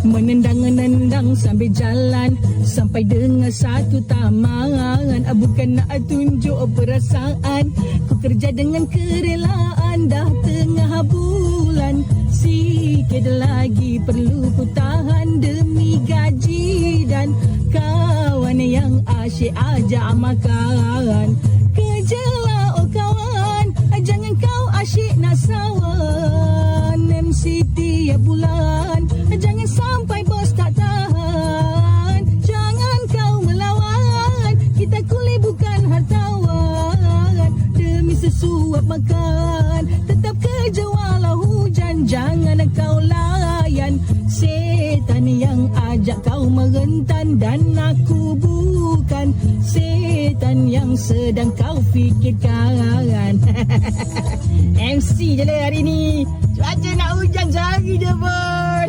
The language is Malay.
Menendang-nendang sambil jalan sampai dengar satu taman. Bukan nak tunjuk perasaan, ku kerja dengan kerelaan. Dah tengah bulan, sikit lagi perlu ku tahan demi gaji dan kawan yang asyik ajak makan. Kejelah oh kawan, jangan kau asyik nak sawan. MC tiap bulan, jangan sampai bos tak tahan. Jangan kau melawan, kita kuli bukan hartawan. Demi sesuap makan, tetap kerja walau hujan. Jangan kau layan setan yang ajak kau merentan. Dan aku bukan setan yang sedang kau fikirkan. MC je lah hari ni. Cuaca nak hujan sehari je pun.